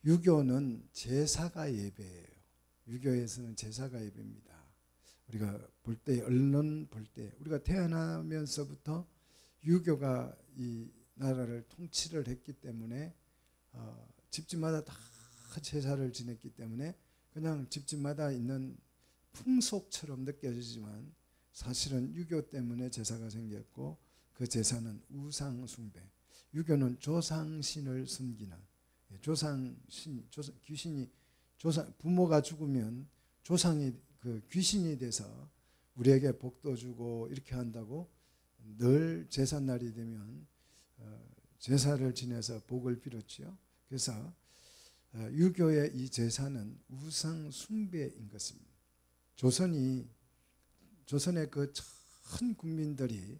유교는 제사가 예배예요. 유교에서는 제사가 예배입니다. 우리가 볼 때, 언론 볼 때, 우리가 태어나면서부터 유교가 이 나라를 통치를 했기 때문에 집집마다 다 제사를 지냈기 때문에 그냥 집집마다 있는 풍속처럼 느껴지지만 사실은 유교 때문에 제사가 생겼고, 그 제사는 우상 숭배. 유교는 조상신을 섬기는, 조상신, 귀신이, 부모가 죽으면 조상이 그 귀신이 돼서 우리에게 복도 주고 이렇게 한다고 늘 제삿날이 되면 제사를 지내서 복을 빌었지요. 그래서 유교의 이 제사는 우상 숭배인 것입니다. 조선의 그 전 국민들이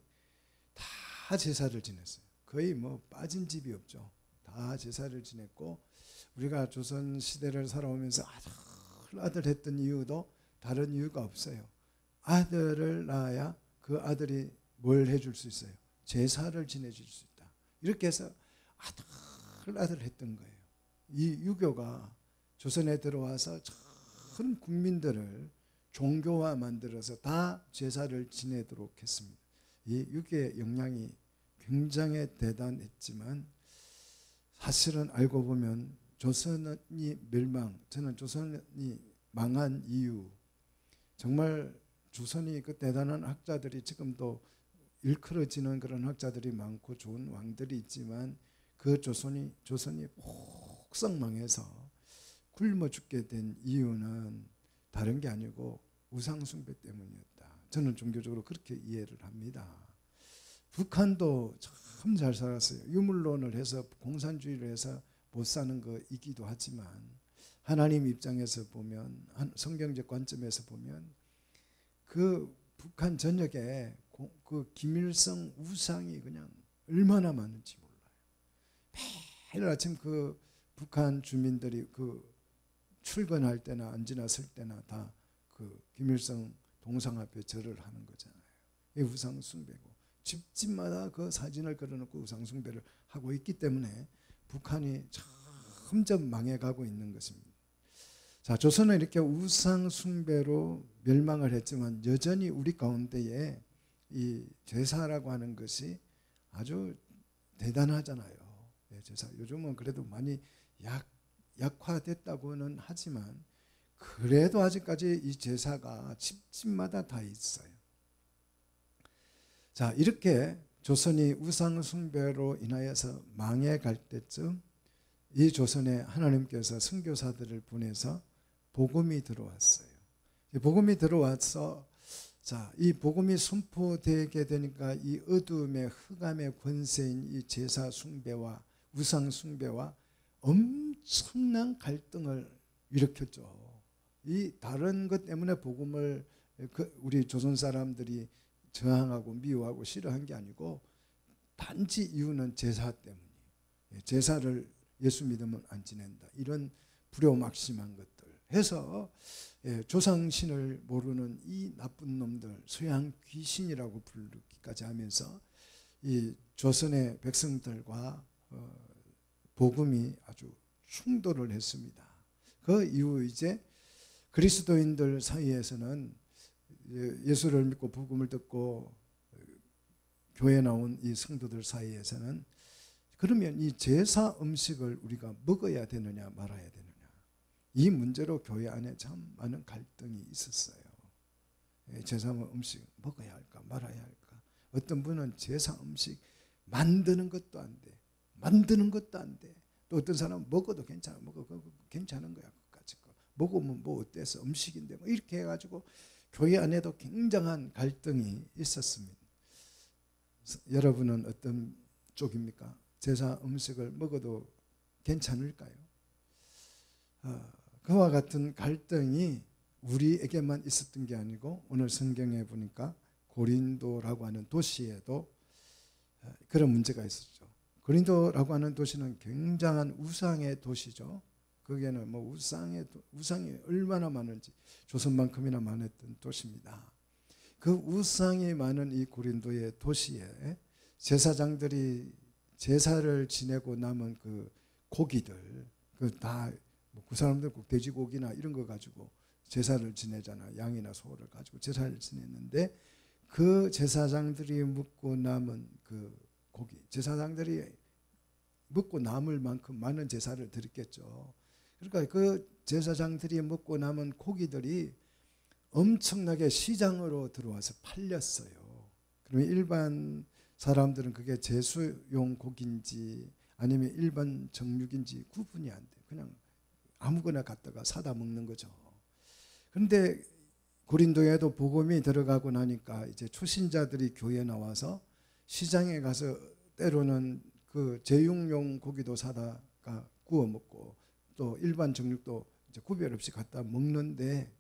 다 제사를 지냈어요. 거의 뭐 빠진 집이 없죠. 다 제사를 지냈고, 우리가 조선 시대를 살아오면서 아들 했던 이유도 다른 이유가 없어요. 아들을 낳아야 그 아들이 뭘 해줄 수 있어요? 제사를 지내줄 수 있다. 이렇게 해서 아들 했던 거예요. 이 유교가 조선에 들어와서 전 국민들을 종교화 만들어서 다 제사를 지내도록 했습니다. 이 유교의 영향이 굉장히 대단했지만, 사실은 알고 보면 조선이 저는 조선이 망한 이유, 정말 조선이 그 대단한 학자들이 지금도 일컬어지는 그런 학자들이 많고 좋은 왕들이 있지만, 그 조선이 폭삭 망해서 굶어 죽게 된 이유는 다른 게 아니고 우상 숭배 때문이었다. 저는 종교적으로 그렇게 이해를 합니다. 북한도 참 잘 살았어요. 유물론을 해서 공산주의를 해서 못 사는 거이기도 하지만, 하나님 입장에서 보면, 성경적 관점에서 보면 그 북한 전역에 그 김일성 우상이 그냥 얼마나 많은지 몰라요. 매일 아침 그 북한 주민들이 그 출근할 때나 앉으나 설 때나 다 그 김일성 동상 앞에 절을 하는 거잖아요. 이 우상 숭배고, 집집마다 그 사진을 걸어놓고 우상 숭배를 하고 있기 때문에 북한이 점점 망해가고 있는 것입니다. 자, 조선은 이렇게 우상 숭배로 멸망을 했지만 여전히 우리 가운데에 이 제사라고 하는 것이 아주 대단하잖아요. 제사 요즘은 그래도 많이 약화됐다고는 하지만, 그래도 아직까지 이 제사가 집집마다 다 있어요. 자, 이렇게 조선이 우상 숭배로 인하여서 망해갈 때쯤 이 조선에 하나님께서 선교사들을 보내서 복음이 들어왔어요. 복음이 들어와서, 자, 이 복음이 선포되게 되니까 이 어둠의 흑암의 권세인 이 제사 숭배와 우상 숭배와 엄청난 갈등을 일으켰죠. 이 다른 것 때문에 복음을 우리 조선 사람들이 저항하고 미워하고 싫어한 게 아니고, 단지 이유는 제사 때문이에요. 제사를 예수 믿으면 안 지낸다, 이런 불효막심한 것들 해서 조상신을 모르는 이 나쁜 놈들, 서양 귀신이라고 부르기까지 하면서 이 조선의 백성들과 복음이 아주 충돌을 했습니다. 그 이후 이제 그리스도인들 사이에서는, 예수를 믿고 복음을 듣고 교회에 나온 이 성도들 사이에서는, 그러면 이 제사 음식을 우리가 먹어야 되느냐 말아야 되느냐, 이 문제로 교회 안에 참 많은 갈등이 있었어요. 제사 음식 먹어야 할까 말아야 할까. 어떤 분은 제사 음식 만드는 것도 안 돼, 또 어떤 사람은 먹어도 괜찮아, 괜찮은 거야, 먹으면 뭐 어때서, 음식인데 뭐 이렇게 해가지고 교회 안에도 굉장한 갈등이 있었습니다. 여러분은 어떤 쪽입니까? 제사 음식을 먹어도 괜찮을까요? 그와 같은 갈등이 우리에게만 있었던 게 아니고, 오늘 성경에 보니까 고린도라고 하는 도시에도 그런 문제가 있었죠. 고린도라고 하는 도시는 굉장한 우상의 도시죠. 거기에는 뭐 우상이 얼마나 많은지, 조선만큼이나 많았던 도시입니다. 그 우상이 많은 이 고린도의 도시에 제사장들이 제사를 지내고 남은 그 고기들, 그 사람들 꼭 돼지고기나 이런 거 가지고 제사를 지내잖아. 양이나 소를 가지고 제사를 지냈는데 그 제사장들이 먹고 남은 그 고기, 제사장들이 먹고 남을 만큼 많은 제사를 드렸겠죠. 그러니까 그 제사장들이 먹고 남은 고기들이 엄청나게 시장으로 들어와서 팔렸어요. 그러면 일반 사람들은 그게 제수용 고기인지 아니면 일반 정육인지 구분이 안 돼요. 그냥 아무거나 갖다가 사다 먹는 거죠. 그런데 고린도에도 복음이 들어가고 나니까 이제 초신자들이 교회에 나와서 시장에 가서 때로는 그 제육용 고기도 사다가 구워 먹고 또 일반 정육도 이제 구별 없이 갖다 먹는데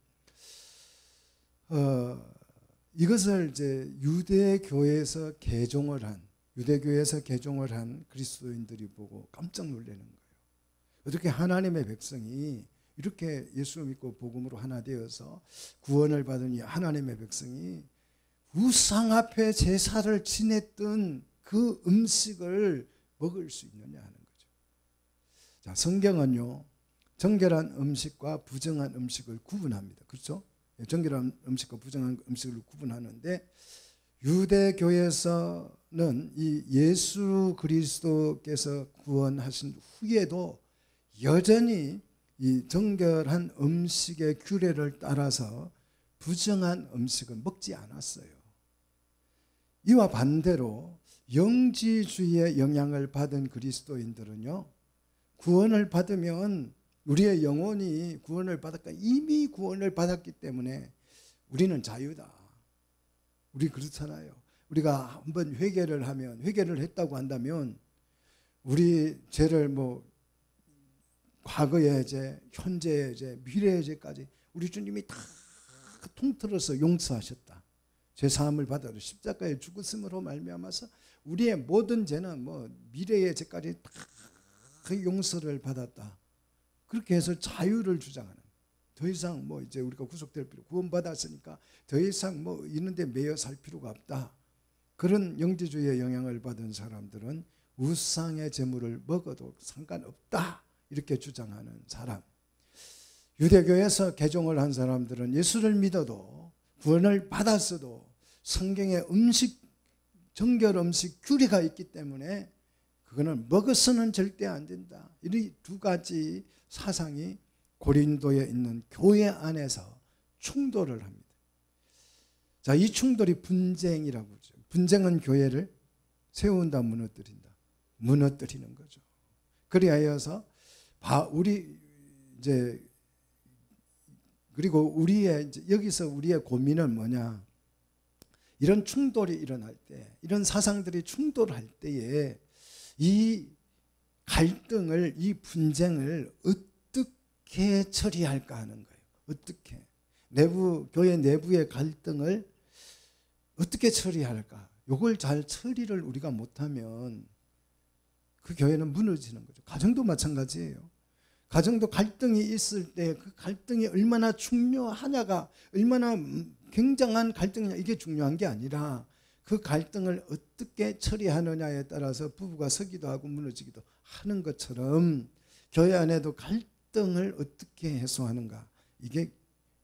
이것을 이제 유대교에서 개종을 한 그리스도인들이 보고 깜짝 놀라는 거예요. 어떻게 하나님의 백성이 이렇게 예수 믿고 복음으로 하나 되어서 구원을 받은 이 하나님의 백성이 우상 앞에 제사를 지냈던 그 음식을 먹을 수 있느냐 하는 거죠. 자, 성경은요, 정결한 음식과 부정한 음식을 구분합니다. 그렇죠? 정결한 음식과 부정한 음식을 구분하는데 유대교에서는 이 예수 그리스도께서 구원하신 후에도 여전히 이 정결한 음식의 규례를 따라서 부정한 음식은 먹지 않았어요. 이와 반대로 영지주의의 영향을 받은 그리스도인들은요, 구원을 받으면 우리의 영혼이 구원을 받았까 이미 구원을 받았기 때문에 우리는 자유다. 우리 그렇잖아요. 우리가 한번 회개를 했다고 한다면 우리 죄를 과거의 죄, 현재의 죄, 미래의 죄까지 우리 주님이 다 통틀어서 용서하셨다. 죄 사함을 받아도 십자가에 죽으심으로 말미암아서 우리의 모든 죄는 미래의 죄까지 다 용서를 받았다. 그렇게 해서 자유를 주장하는. 더 이상 이제 우리가 구속될 필요, 구원받았으니까 더 이상 이런데 매여 살 필요가 없다. 그런 영지주의의 영향을 받은 사람들은 우상의 제물을 먹어도 상관없다. 이렇게 주장하는 사람. 유대교에서 개종을 한 사람들은 예수를 믿어도 구원을 받았어도 성경에 정결 음식 규례가 있기 때문에 그거는 먹어서는 절대 안 된다. 이 두 가지 사상이 고린도에 있는 교회 안에서 충돌을 합니다. 자, 이 충돌이 분쟁이라고 하죠. 분쟁은 교회를 세운다, 무너뜨린다. 무너뜨리는 거죠. 그리하여서 그리고 여기서 우리의 고민은 뭐냐? 이런 충돌이 일어날 때, 이런 사상들이 충돌할 때에 이 갈등을, 이 분쟁을 어떻게 처리할까 하는 거예요. 어떻게? 교회 내부의 갈등을 어떻게 처리할까? 이걸 잘 처리를 우리가 못하면 그 교회는 무너지는 거죠. 가정도 마찬가지예요. 가정도 갈등이 있을 때 그 갈등이 얼마나 중요하냐가, 얼마나 굉장한 갈등이냐, 이게 중요한 게 아니라 그 갈등을 어떻게 처리하느냐에 따라서 부부가 서기도 하고 무너지기도 하는 것처럼 교회 안에도 갈등을 어떻게 해소하는가, 이게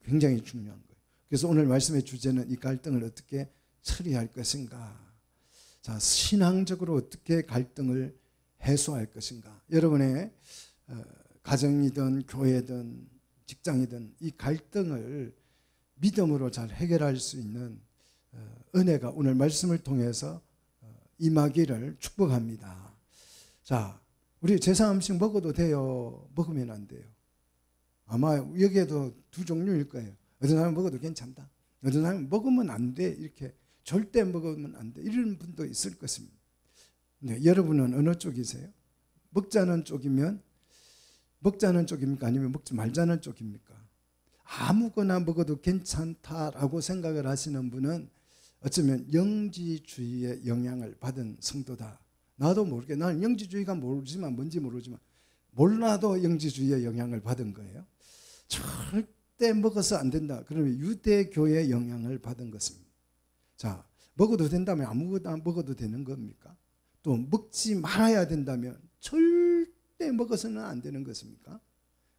굉장히 중요한 거예요. 그래서 오늘 말씀의 주제는 이 갈등을 어떻게 처리할 것인가. 자, 신앙적으로 어떻게 갈등을 해소할 것인가. 여러분의 가정이든 교회든 직장이든 이 갈등을 믿음으로 잘 해결할 수 있는 은혜가 오늘 말씀을 통해서 임하기를 축복합니다. 자, 우리 제사 음식 먹어도 돼요? 먹으면 안 돼요? 아마 여기에도 두 종류일 거예요. 어떤 사람은 먹어도 괜찮다, 어떤 사람은 먹으면 안 돼, 이렇게 절대 먹으면 안 돼, 이런 분도 있을 것입니다. 네, 여러분은 어느 쪽이세요? 먹자는 쪽입니까? 아니면 먹지 말자는 쪽입니까? 아무거나 먹어도 괜찮다라고 생각을 하시는 분은 어쩌면 영지주의의 영향을 받은 성도다. 나도 모르게, 나는 영지주의가 뭔지 모르지만 몰라도 영지주의의 영향을 받은 거예요. 절대 먹어서 안 된다. 그러면 유대교의 영향을 받은 것입니다. 자, 먹어도 된다면 아무거나 먹어도 되는 겁니까? 또 먹지 말아야 된다면 절대 절대 먹어서는 안 되는 것입니까?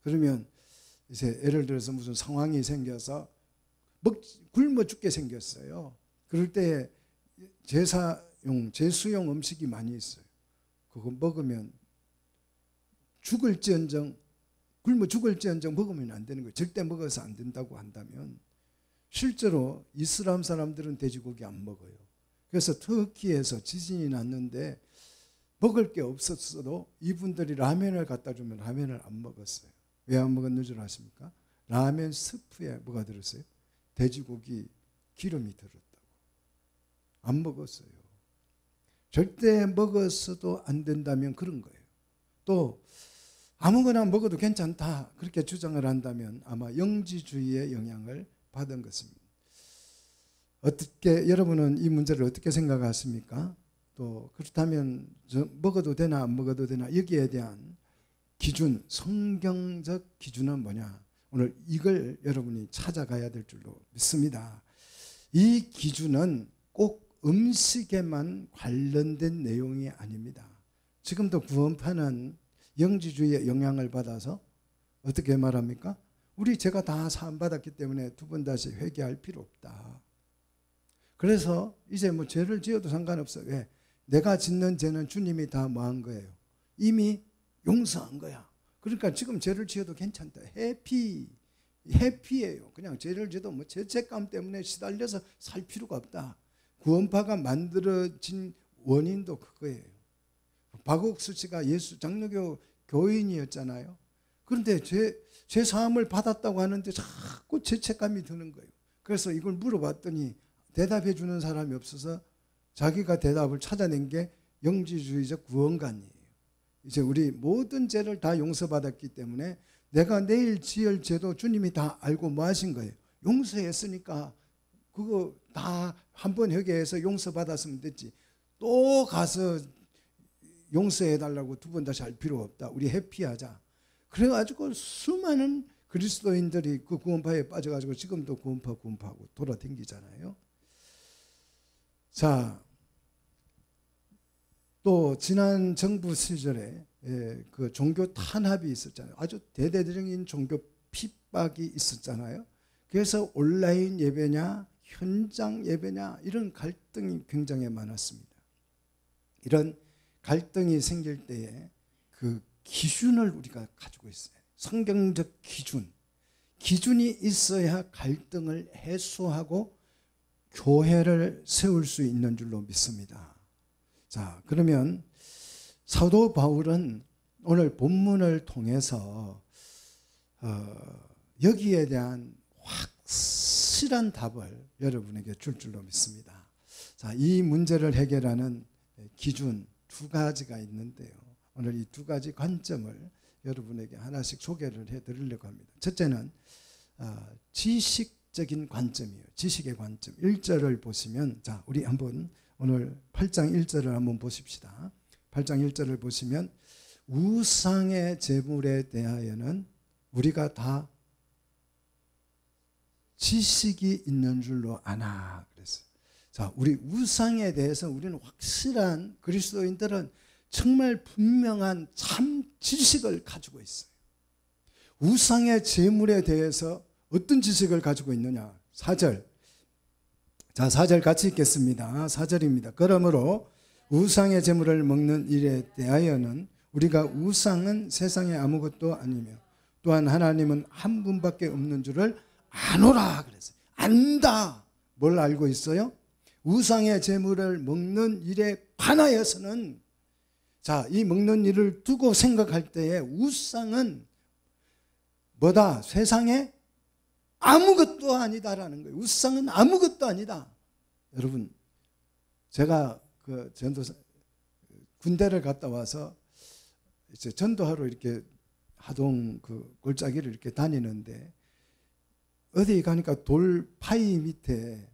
그러면 이제 예를 들어서 무슨 상황이 생겨서 굶어 죽게 생겼어요. 그럴 때 제수용 음식이 많이 있어요. 그거 먹으면 굶어 죽을지언정 먹으면 안 되는 거예요. 절대 먹어서 안 된다고 한다면 실제로 이슬람 사람들은 돼지고기 안 먹어요. 그래서 터키에서 지진이 났는데 먹을 게 없었어도 이분들이 라면을 갖다 주면 라면을 안 먹었어요. 왜 안 먹었는 줄 아십니까? 라면 스프에 뭐가 들었어요? 돼지고기 기름이 들었다고. 안 먹었어요. 절대 먹었어도 안 된다면 그런 거예요. 또 아무거나 먹어도 괜찮다 그렇게 주장을 한다면 아마 영지주의의 영향을 받은 것입니다. 여러분은 이 문제를 어떻게 생각하십니까? 또 그렇다면 먹어도 되나 안 먹어도 되나 여기에 대한 기준, 성경적 기준은 뭐냐? 오늘 이걸 여러분이 찾아가야 될 줄로 믿습니다. 이 기준은 꼭 음식에만 관련된 내용이 아닙니다. 지금도 구원파는 영지주의의 영향을 받아서 어떻게 말합니까? 제가 다 사함받았기 때문에 두 번 다시 회개할 필요 없다. 그래서 이제 뭐 죄를 지어도 상관없어요. 왜? 내가 짓는 죄는 주님이 다 뭐한 거예요? 이미 용서한 거야. 그러니까 지금 죄를 지어도 괜찮다. 해피예요. 그냥 죄를 지어도 뭐 죄책감 때문에 시달려서 살 필요가 없다. 구원파가 만들어진 원인도 그거예요. 박옥수 씨가 장로교 교인이었잖아요. 그런데 죄 사함을 받았다고 하는데 자꾸 죄책감이 드는 거예요. 그래서 이걸 물어봤더니 대답해 주는 사람이 없어서 자기가 대답을 찾아낸 게 영지주의적 구원관이에요. 이제 우리 모든 죄를 다 용서받았기 때문에 내가 내일 지을 죄도 주님이 다 알고 뭐 하신 거예요? 용서했으니까 그거 다 한 번 회개해서 용서받았으면 됐지. 또 가서 용서해달라고 두 번 다시 할 필요 없다. 우리 해피하자. 그래가지고 수많은 그리스도인들이 그 구원파에 빠져가지고 지금도 구원파하고 돌아다니잖아요. 자, 또 지난 정부 시절에 그 종교 탄압이 있었잖아요. 아주 대대적인 종교 핍박이 있었잖아요. 그래서 온라인 예배냐 현장 예배냐 이런 갈등이 굉장히 많았습니다. 이런 갈등이 생길 때에 그 기준을 우리가 가지고 있어요. 성경적 기준이 있어야 갈등을 해소하고 교회를 세울 수 있는 줄로 믿습니다. 자, 그러면 사도 바울은 오늘 본문을 통해서 여기에 대한 확실한 답을 여러분에게 줄 줄로 믿습니다. 자, 이 문제를 해결하는 기준 두 가지가 있는데요. 오늘 이 두 가지 관점을 여러분에게 하나씩 소개를 해드리려고 합니다. 첫째는 지식적인 관점이에요. 지식의 관점. 1절을 보시면, 자, 우리 한번 오늘 8장 1절을 한번 보십시다. 8장 1절을 보시면 우상의 제물에 대하여는 우리가 다 지식이 있는 줄로 아나 그랬어요. 자, 우리 우상에 대해서 우리는 확실한 그리스도인들은 정말 분명한 참 지식을 가지고 있어요. 우상의 제물에 대해서 어떤 지식을 가지고 있느냐? 4절. 자, 4절 같이 읽겠습니다. 4절입니다. 그러므로 우상의 제물을 먹는 일에 대하여는 우리가 우상은 세상에 아무것도 아니며 또한 하나님은 한 분밖에 없는 줄을 아노라 그랬어요. 안다. 뭘 알고 있어요? 우상의 제물을 먹는 일에 관하여서는, 자, 이 먹는 일을 두고 생각할 때에 우상은 뭐다? 세상에 아무것도 아니다라는 거예요. 우상은 아무것도 아니다. 여러분, 제가 그 군대를 갔다 와서 이제 전도하러 이렇게 하동 그 골짜기를 이렇게 다니는데 어디 가니까 바위 밑에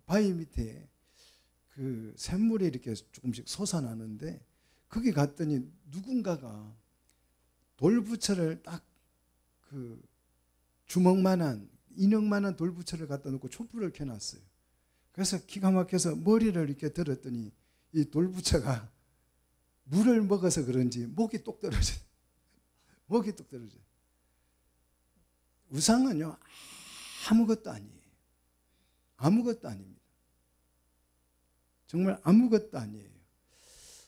그 샘물이 이렇게 조금씩 솟아나는데 거기 갔더니 누군가가 돌부처를 딱 그 주먹만한 인형만한 돌부처를 갖다 놓고 촛불을 켜놨어요. 그래서 기가 막혀서 머리를 이렇게 들었더니 이 돌부처가 물을 먹어서 그런지 목이 똑 떨어져요. 목이 뚝 떨어져요. 우상은요, 아무것도 아니에요. 아무것도 아닙니다. 정말 아무것도 아니에요.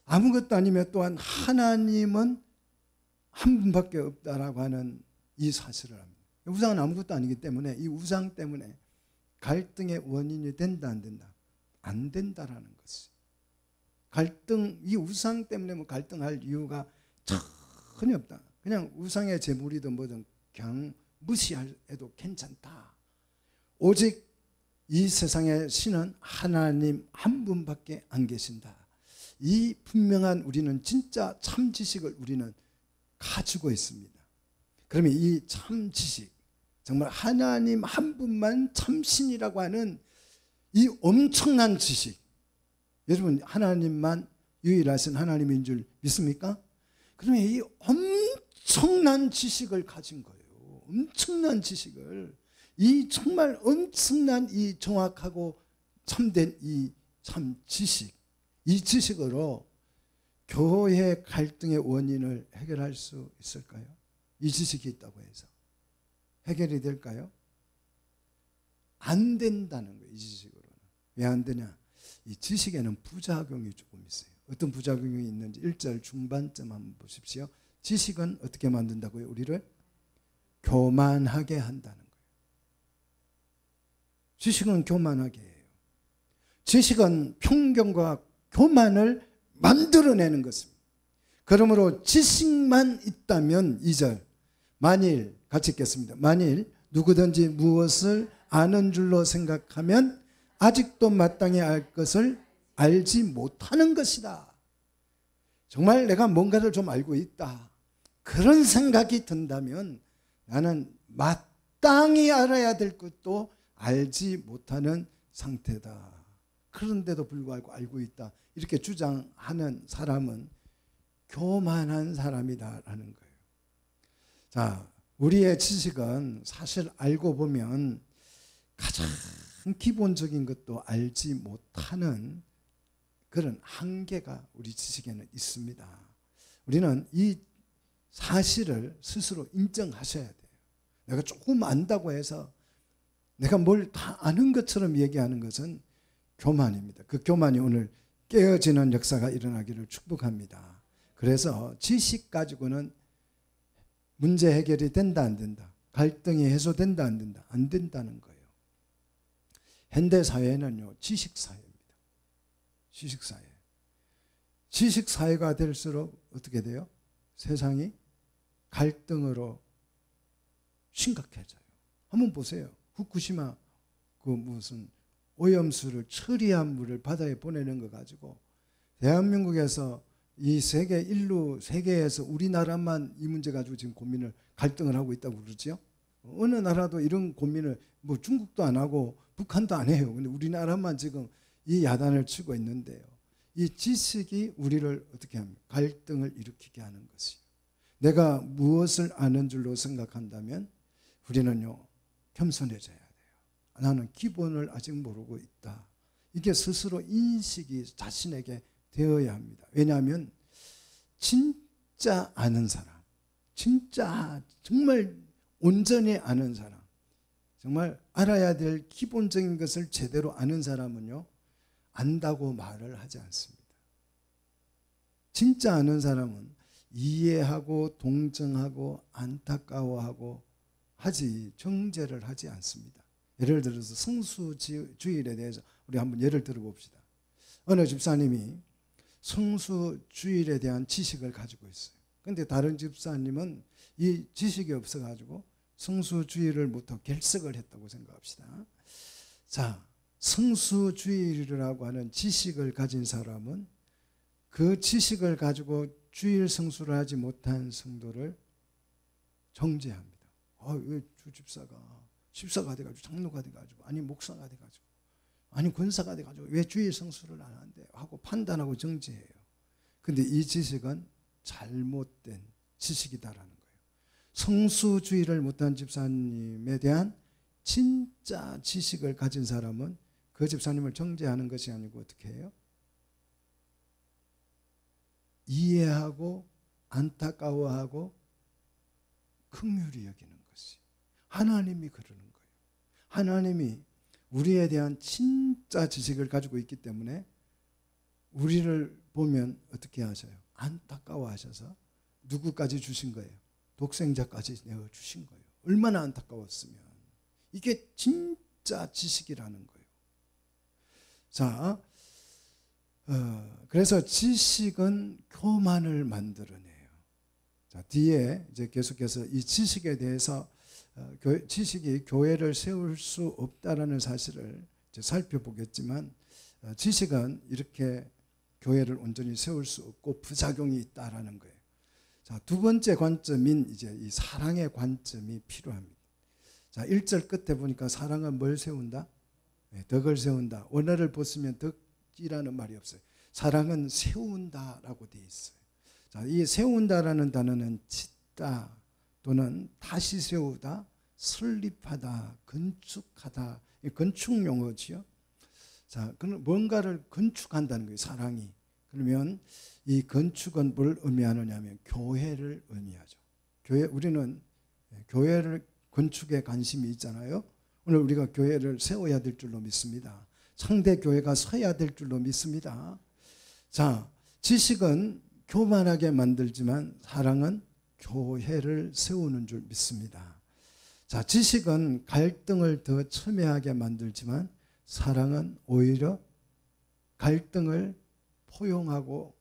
아무것도 아니면 또한 하나님은 한 분밖에 없다라고 하는 이 사실을 합니다. 우상은 아무것도 아니기 때문에 이 우상 때문에 갈등의 원인이 된다 안 된다? 안 된다라는 것이. 이 우상 때문에 뭐 갈등할 이유가 전혀 없다. 그냥 우상의 제물이든 뭐든 그냥 무시해도 괜찮다. 오직 이 세상의 신은 하나님 한 분밖에 안 계신다. 이 분명한 우리는 진짜 참 지식을 우리는 가지고 있습니다. 그러면 이 참 지식, 정말 하나님 한 분만 참신이라고 하는 이 엄청난 지식, 여러분 하나님만 유일하신 하나님인 줄 믿습니까? 그러면 이 엄청난 지식을 가진 거예요. 엄청난 지식을, 이 정말 엄청난 이 정확하고 참된 이 참 지식, 이 지식으로 교회 갈등의 원인을 해결할 수 있을까요? 이 지식이 있다고 해서 해결이 될까요? 안 된다는 거예요. 이 지식으로는. 왜 안 되냐? 이 지식에는 부작용이 조금 있어요. 어떤 부작용이 있는지 1절 중반쯤 한번 보십시오. 지식은 어떻게 만든다고요? 우리를 교만하게 한다는 거예요. 지식은 교만하게 해요. 지식은 편견과 교만을 만들어내는 것입니다. 그러므로 지식만 있다면 2절 만일 같이 읽겠습니다. 만일 누구든지 무엇을 아는 줄로 생각하면 아직도 마땅히 알 것을 알지 못하는 것이다. 정말 내가 뭔가를 좀 알고 있다. 그런 생각이 든다면 나는 마땅히 알아야 될 것도 알지 못하는 상태다. 그런데도 불구하고 알고 있다. 이렇게 주장하는 사람은 교만한 사람이다라는 거예요. 자, 우리의 지식은 사실 알고 보면 가장 기본적인 것도 알지 못하는 그런 한계가 우리 지식에는 있습니다. 우리는 이 사실을 스스로 인정하셔야 돼요. 내가 조금 안다고 해서 내가 뭘 다 아는 것처럼 얘기하는 것은 교만입니다. 그 교만이 오늘 깨어지는 역사가 일어나기를 축복합니다. 그래서 지식 가지고는 문제 해결이 된다 안 된다? 갈등이 해소된다 안 된다? 안 된다는 거예요. 현대 사회는요, 지식사회입니다. 지식사회. 지식사회가 될수록 어떻게 돼요? 세상이 갈등으로 심각해져요. 한번 보세요. 후쿠시마 그 무슨 오염수를 처리한 물을 바다에 보내는 거 가지고 대한민국에서 이 세계에서 우리나라만 이 문제 가지고 지금 고민을 갈등을 하고 있다고 그러죠. 어느 나라도 이런 고민을 뭐 중국도 안 하고 북한도 안 해요. 근데 우리나라만 지금 이 야단을 치고 있는데요. 이 지식이 우리를 어떻게 합니까? 갈등을 일으키게 하는 것이에요. 내가 무엇을 아는 줄로 생각한다면 우리는요, 겸손해져야 돼요. 나는 기본을 아직 모르고 있다. 이게 스스로 인식이 자신에게 되어야 합니다. 왜냐하면 진짜 아는 사람, 진짜 정말 온전히 아는 사람, 정말 알아야 될 기본적인 것을 제대로 아는 사람은요, 안다고 말을 하지 않습니다. 진짜 아는 사람은 이해하고 동정하고 안타까워하고 하지 정죄를 하지 않습니다. 예를 들어서 성수주일에 대해서 우리 한번 예를 들어봅시다. 어느 집사님이 성수주일에 대한 지식을 가지고 있어요. 그런데 다른 집사님은 이 지식이 없어가지고 성수주일을부터 결석을 했다고 생각합시다. 자, 성수주일이라고 하는 지식을 가진 사람은 그 지식을 가지고 주일 성수를 하지 못한 성도를 정죄합니다. 왜 주 집사가 돼가지고 장로가 돼가지고 아니 목사가 돼가지고 아니 권사가 돼가지고 왜 주일 성수를 안 한대 하고 판단하고 정죄해요. 근데 이 지식은 잘못된 지식이다라는 거예요. 성수주의를 못한 집사님에 대한 진짜 지식을 가진 사람은 그 집사님을 정죄하는 것이 아니고 어떻게 해요? 이해하고 안타까워하고 긍휼히 여기는 것이 하나님이 그러는 거예요. 하나님이 우리에 대한 진짜 지식을 가지고 있기 때문에 우리를 보면 어떻게 하셔요? 안타까워하셔서 누구까지 주신 거예요? 독생자까지 내어주신 거예요. 얼마나 안타까웠으면. 이게 진짜 지식이라는 거예요. 자, 그래서 지식은 교만을 만들어내요. 자, 뒤에 이제 계속해서 이 지식에 대해서 지식이 교회를 세울 수 없다라는 사실을 이제 살펴보겠지만, 지식은 이렇게 교회를 온전히 세울 수 없고 부작용이 있다라는 거예요. 자, 두 번째 관점인 이제 이 사랑의 관점이 필요합니다. 자, 1절 끝에 보니까 사랑은 뭘 세운다? 네, 덕을 세운다. 원어를 보시면 덕이라는 말이 없어요. 사랑은 세운다라고 되어 있어요. 자, 이 세운다라는 단어는 짓다 또는 다시 세우다, 설립하다, 건축하다, 이 건축 용어지요. 자, 그럼 뭔가를 건축한다는 거예요. 사랑이. 그러면 이 건축은 뭘 의미하느냐면 교회를 의미하죠. 우리는 교회를 건축에 관심이 있잖아요. 오늘 우리가 교회를 세워야 될 줄로 믿습니다. 상대 교회가 서야 될 줄로 믿습니다. 자, 지식은 교만하게 만들지만 사랑은 교회를 세우는 줄 믿습니다. 자, 지식은 갈등을 더 첨예하게 만들지만 사랑은 오히려 갈등을 포용하고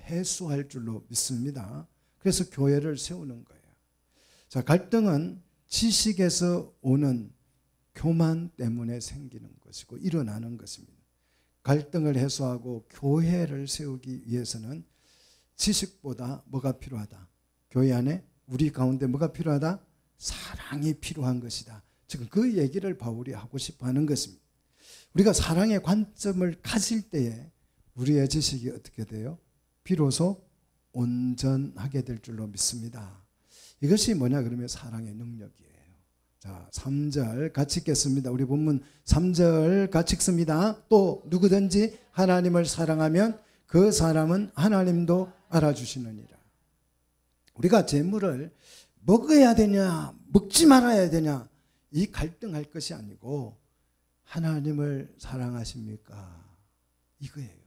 해소할 줄로 믿습니다. 그래서 교회를 세우는 거예요. 자, 갈등은 지식에서 오는 교만 때문에 생기는 것이고 일어나는 것입니다. 갈등을 해소하고 교회를 세우기 위해서는 지식보다 뭐가 필요하다? 교회 안에 우리 가운데 뭐가 필요하다? 사랑이 필요한 것이다. 지금 그 얘기를 바울이 하고 싶어 하는 것입니다. 우리가 사랑의 관점을 가질 때에 우리의 지식이 어떻게 돼요? 비로소 온전하게 될 줄로 믿습니다. 이것이 뭐냐 그러면 사랑의 능력이에요. 자, 3절 같이 읽겠습니다. 우리 본문 3절 같이 읽습니다. 또 누구든지 하나님을 사랑하면 그 사람은 하나님도 알아주시느니라. 우리가 재물을 먹어야 되냐 먹지 말아야 되냐 이 갈등할 것이 아니고 하나님을 사랑하십니까? 이거예요.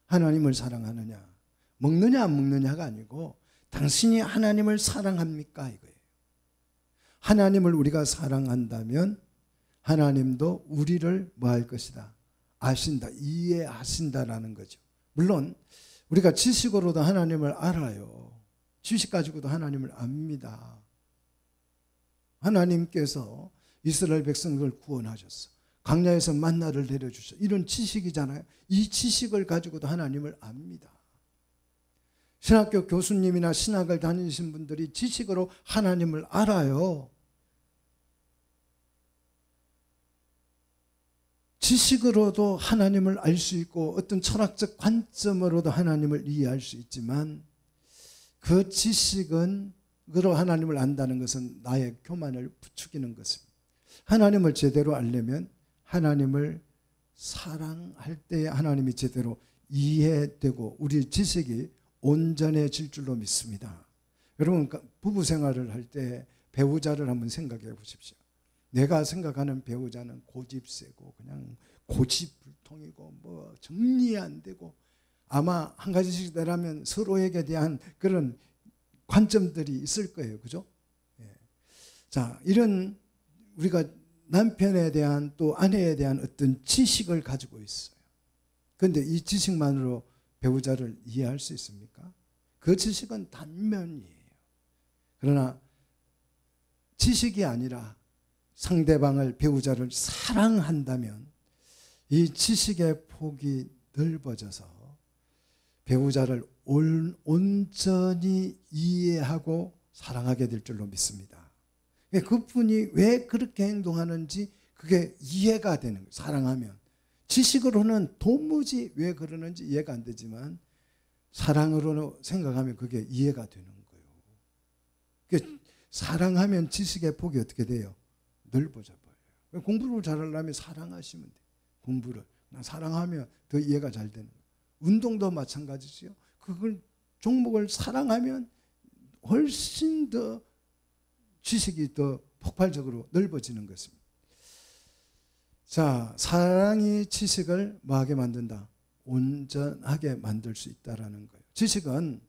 하나님을 사랑하느냐 먹느냐 안 먹느냐가 아니고 당신이 하나님을 사랑합니까? 이거예요. 하나님을 우리가 사랑한다면 하나님도 우리를 뭐 할 것이다? 아신다, 이해하신다라는 거죠. 물론 우리가 지식으로도 하나님을 알아요. 지식 가지고도 하나님을 압니다. 하나님께서 이스라엘 백성을 구원하셨어. 광야에서 만나를 내려주셨어. 이런 지식이잖아요. 이 지식을 가지고도 하나님을 압니다. 신학교 교수님이나 신학을 다니신 분들이 지식으로 하나님을 알아요. 지식으로도 하나님을 알 수 있고 어떤 철학적 관점으로도 하나님을 이해할 수 있지만 그 지식으로 하나님을 안다는 것은 나의 교만을 부추기는 것입니다. 하나님을 제대로 알려면 하나님을 사랑할 때 하나님이 제대로 이해되고 우리 지식이 온전해질 줄로 믿습니다. 여러분 부부 생활을 할 때 배우자를 한번 생각해 보십시오. 내가 생각하는 배우자는 고집세고 그냥 고집불통이고 뭐 정리 안 되고 아마 한 가지씩 되라면 서로에게 대한 그런 관점들이 있을 거예요. 그죠? 예. 자, 이런 우리가 남편에 대한 또 아내에 대한 어떤 지식을 가지고 있어요. 그런데 이 지식만으로 배우자를 이해할 수 있습니까? 그 지식은 단면이에요. 그러나 지식이 아니라 상대방을 배우자를 사랑한다면 이 지식의 폭이 넓어져서 배우자를 온전히 이해하고 사랑하게 될 줄로 믿습니다. 그분이 왜 그렇게 행동하는지 그게 이해가 되는 거예요. 사랑하면. 지식으로는 도무지 왜 그러는지 이해가 안 되지만 사랑으로 생각하면 그게 이해가 되는 거예요. 그러니까 사랑하면 지식의 폭이 어떻게 돼요? 넓어져 버려요. 공부를 잘하려면 사랑하시면 돼요. 공부를. 사랑하면 더 이해가 잘 되는 거예요. 운동도 마찬가지죠. 그걸 종목을 사랑하면 훨씬 더 지식이 더 폭발적으로 넓어지는 것입니다. 자, 사랑이 지식을 뭐하게 만든다? 온전하게 만들 수 있다라는 거예요. 지식은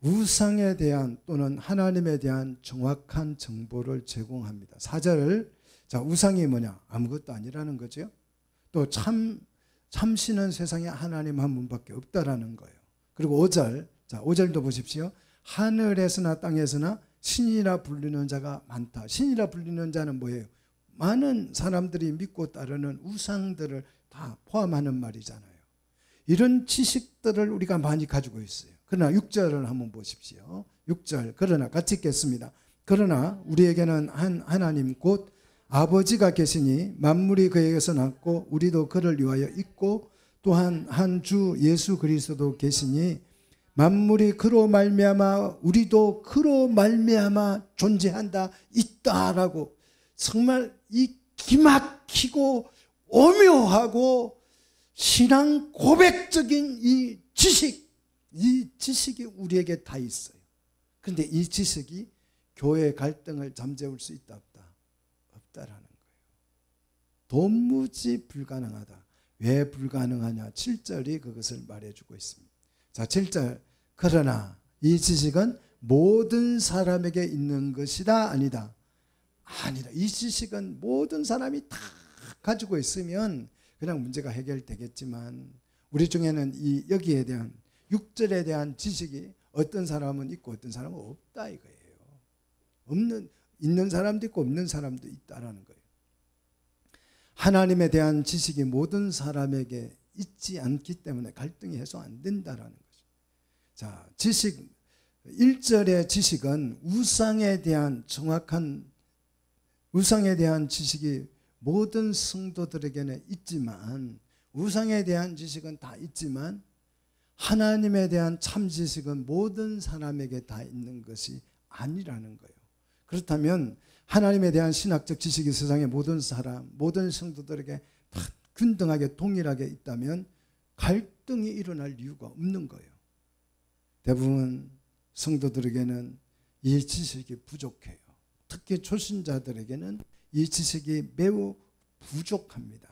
우상에 대한 또는 하나님에 대한 정확한 정보를 제공합니다. 4절, 자, 우상이 뭐냐? 아무것도 아니라는 거죠. 또 참신은 세상에 하나님 한 분밖에 없다라는 거예요. 그리고 5절, 자, 5절도 보십시오. 하늘에서나 땅에서나 신이라 불리는 자가 많다. 신이라 불리는 자는 뭐예요? 많은 사람들이 믿고 따르는 우상들을 다 포함하는 말이잖아요. 이런 지식들을 우리가 많이 가지고 있어요. 그러나 6절을 한번 보십시오. 6절, 그러나 같이 읽겠습니다. 그러나 우리에게는 한 하나님 곧 아버지가 계시니 만물이 그에게서 났고 우리도 그를 위하여 있고 또한 한 주 예수 그리스도도 계시니 만물이 그로 말미암아 우리도 그로 말미암아 존재한다 있다라고, 정말 이 기막히고 오묘하고 신앙 고백적인 이 지식이 우리에게 다 있어요. 그런데 이 지식이 교회 갈등을 잠재울 수 있다 없다? 없다라는 거예요. 도무지 불가능하다. 왜 불가능하냐? 7절이 그것을 말해주고 있습니다. 자, 7절, 그러나 이 지식은 모든 사람에게 있는 것이다 아니다? 아니다. 이 지식은 모든 사람이 다 가지고 있으면 그냥 문제가 해결되겠지만, 우리 중에는 이 여기에 대한 6절에 대한 지식이 어떤 사람은 있고 어떤 사람은 없다 이거예요. 있는 사람도 있고 없는 사람도 있다라는 거예요. 하나님에 대한 지식이 모든 사람에게 있지 않기 때문에 갈등이 해소 안 된다라는 거죠. 자, 1절의 지식은 우상에 대한 지식이 모든 성도들에게는 있지만, 우상에 대한 지식은 다 있지만 하나님에 대한 참 지식은 모든 사람에게 다 있는 것이 아니라는 거예요. 그렇다면 하나님에 대한 신학적 지식이 세상의 모든 사람, 모든 성도들에게 다 균등하게 동일하게 있다면 갈등이 일어날 이유가 없는 거예요. 대부분 성도들에게는 이 지식이 부족해요. 특히 초신자들에게는 이 지식이 매우 부족합니다.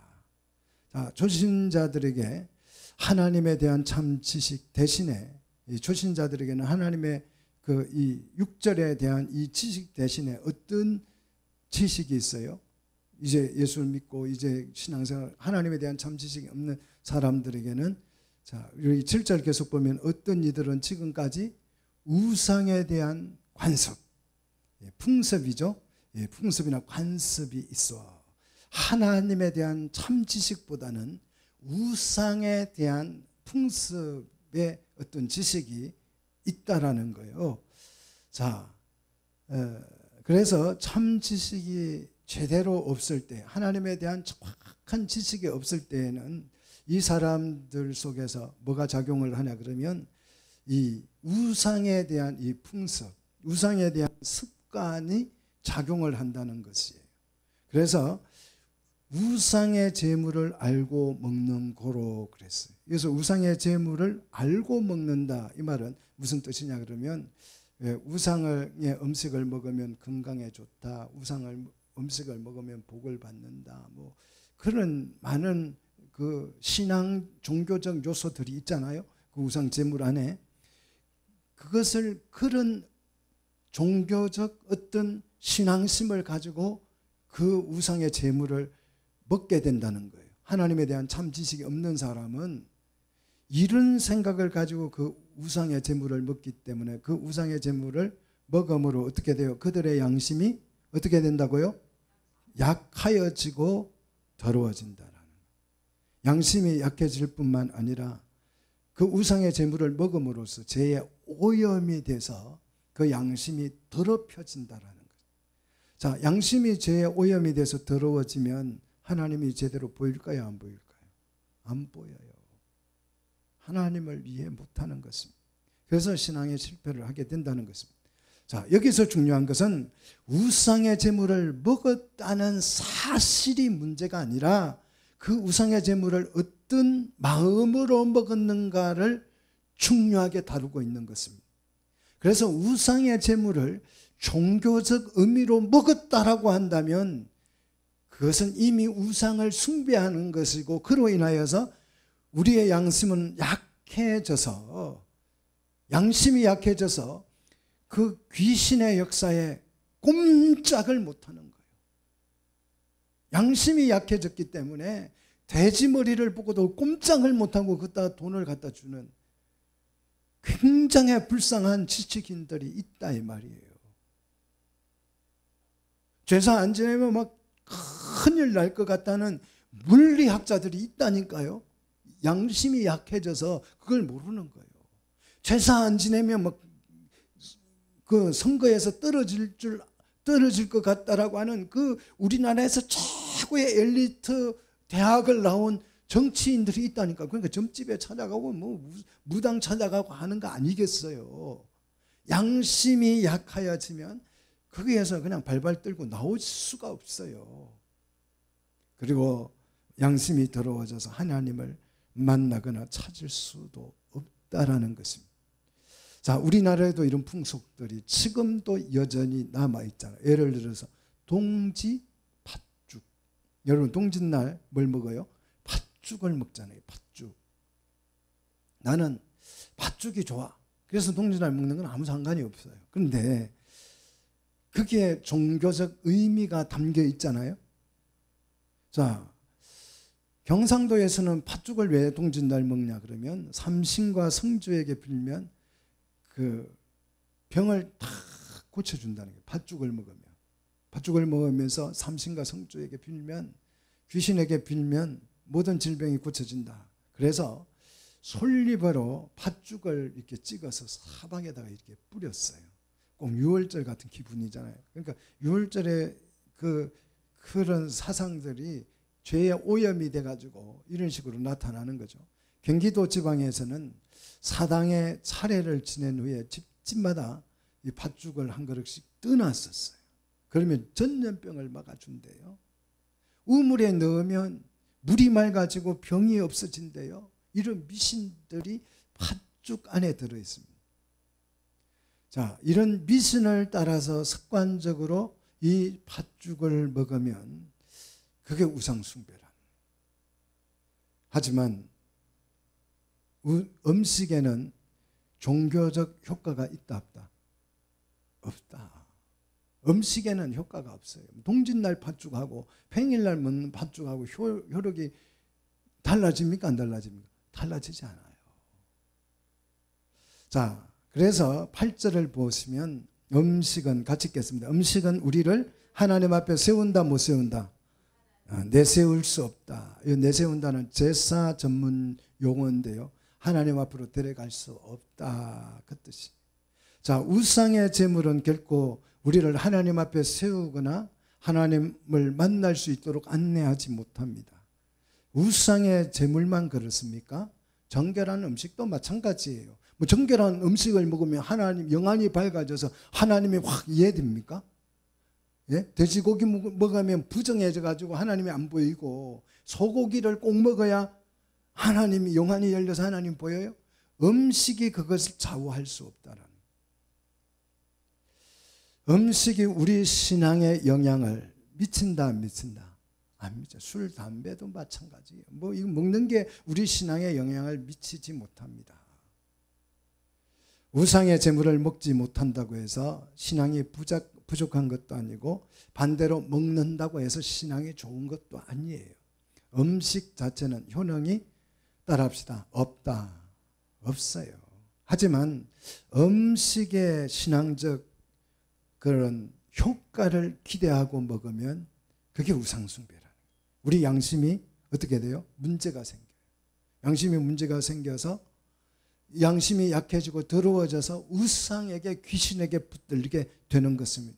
자, 초신자들에게 하나님에 대한 참 지식 대신에, 이 초신자들에게는 하나님의 이 6절에 대한 이 지식 대신에 어떤 지식이 있어요? 이제 예수를 믿고 이제 신앙생활, 하나님에 대한 참 지식이 없는 사람들에게는, 자, 여기 7절 계속 보면 어떤 이들은 지금까지 우상에 대한 관습, 풍습이죠. 풍습이나 관습이 있어. 하나님에 대한 참 지식보다는 우상에 대한 풍습의 어떤 지식이 있다라는 거예요. 자, 그래서 참 지식이 제대로 없을 때, 하나님에 대한 정확한 지식이 없을 때에는 이 사람들 속에서 뭐가 작용을 하냐 그러면 이 우상에 대한 이 풍습, 우상에 대한 습관이 작용을 한다는 것이에요. 그래서 우상의 재물을 알고 먹는 고로 그랬어요. 그래서 우상의 재물을 알고 먹는다, 이 말은 무슨 뜻이냐 그러면, 우상의 음식을 먹으면 건강에 좋다, 음식을 먹으면 복을 받는다, 뭐 그런 많은 그 신앙 종교적 요소들이 있잖아요. 그 우상 재물 안에 그것을, 그런 종교적 어떤 신앙심을 가지고 그 우상의 재물을 먹게 된다는 거예요. 하나님에 대한 참 지식이 없는 사람은 이런 생각을 가지고 그 우상의 재물을 먹기 때문에 그 우상의 재물을 먹음으로 어떻게 돼요? 그들의 양심이 어떻게 된다고요? 약하여지고 더러워진다라는 거예요. 양심이 약해질 뿐만 아니라 그 우상의 재물을 먹음으로써 죄의 오염이 돼서 그 양심이 더럽혀진다라는 거예요. 자, 양심이 죄의 오염이 돼서 더러워지면 하나님이 제대로 보일까요? 안 보일까요? 안 보여요. 하나님을 이해 못하는 것입니다. 그래서 신앙의 실패를 하게 된다는 것입니다. 자, 여기서 중요한 것은 우상의 재물을 먹었다는 사실이 문제가 아니라 그 우상의 재물을 어떤 마음으로 먹었는가를 중요하게 다루고 있는 것입니다. 그래서 우상의 재물을 종교적 의미로 먹었다라고 한다면 그것은 이미 우상을 숭배하는 것이고, 그로 인하여서 우리의 양심은 양심이 약해져서 그 귀신의 역사에 꼼짝을 못하는 거예요. 양심이 약해졌기 때문에 돼지 머리를 보고도 꼼짝을 못하고 그따 돈을 갖다 주는 굉장히 불쌍한 지식인들이 있다 이 말이에요. 제사 안 지내면 막 큰일 날 것 같다는 물리학자들이 있다니까요. 양심이 약해져서 그걸 모르는 거예요. 제사 안 지내면 막 그 선거에서 떨어질 것 같다라고 하는 그 우리나라에서 최고의 엘리트 대학을 나온 정치인들이 있다니까. 그러니까 점집에 찾아가고 뭐 무당 찾아가고 하는 거 아니겠어요. 양심이 약하여지면 거기에서 그냥 발발 떨고 나올 수가 없어요. 그리고 양심이 더러워져서 하나님을 만나거나 찾을 수도 없다라는 것입니다. 자, 우리나라에도 이런 풍속들이 지금도 여전히 남아있잖아요. 예를 들어서 동지 팥죽. 여러분 동짓날 뭘 먹어요? 팥죽을 먹잖아요. 팥죽. 나는 팥죽이 좋아. 그래서 동짓날 먹는 건 아무 상관이 없어요. 그런데 그게 종교적 의미가 담겨 있잖아요. 자, 경상도에서는 팥죽을 왜 동짓날 먹냐 그러면 삼신과 성주에게 빌면 그 병을 다 고쳐준다는 거예요. 팥죽을 먹으면. 팥죽을 먹으면서 삼신과 성주에게 빌면, 귀신에게 빌면 모든 질병이 고쳐진다. 그래서 솔잎으로 팥죽을 이렇게 찍어서 사방에다가 이렇게 뿌렸어요. 꼭 6월절 같은 기분이잖아요. 그러니까 6월절에 그런 사상들이 죄의 오염이 돼가지고 이런 식으로 나타나는 거죠. 경기도 지방에서는 사당에 차례를 지낸 후에 집마다 이 팥죽을 한 그릇씩 떠놨었어요. 그러면 전염병을 막아준대요. 우물에 넣으면 물이 맑아지고 병이 없어진대요. 이런 미신들이 팥죽 안에 들어있습니다. 자, 이런 미신을 따라서 습관적으로 이 팥죽을 먹으면 그게 우상숭배라. 하지만 음식에는 종교적 효과가 있다 없다? 없다. 음식에는 효과가 없어요. 동짓날 팥죽하고 평일날 먹는 팥죽하고 효력이 달라집니까? 안 달라집니까? 달라지지 않아요. 자, 그래서 8절을 보시면 음식은 같이 읽겠습니다. 음식은 우리를 하나님 앞에 세운다 못 세운다? 내세울 수 없다. 이 내세운다는 제사 전문 용어인데요. 하나님 앞으로 데려갈 수 없다. 그 뜻이. 자, 우상의 제물은 결코 우리를 하나님 앞에 세우거나 하나님을 만날 수 있도록 안내하지 못합니다. 우상의 제물만 그렇습니까? 정결한 음식도 마찬가지예요. 뭐 정결한 음식을 먹으면 하나님 영안이 밝아져서 하나님이 확 이해됩니까? 예? 돼지고기 먹으면 부정해져 가지고 하나님이 안 보이고 소고기를 꼭 먹어야 하나님이 영안이 열려서 하나님 보여요? 음식이 그것을 좌우할 수 없다라는. 음식이 우리 신앙에 영향을 미친다 안 미친다? 안 미쳐. 술, 담배도 마찬가지예요. 뭐 이거 먹는 게 우리 신앙에 영향을 미치지 못합니다. 우상의 제물을 먹지 못한다고 해서 신앙이 부족한 것도 아니고 반대로 먹는다고 해서 신앙이 좋은 것도 아니에요. 음식 자체는 효능이 따라합시다. 없다. 없어요. 하지만 음식의 신앙적 그런 효과를 기대하고 먹으면 그게 우상숭배라. 우리 양심이 어떻게 돼요? 문제가 생겨요. 양심이 문제가 생겨서 양심이 약해지고 더러워져서 우상에게 귀신에게 붙들리게 되는 것입니다.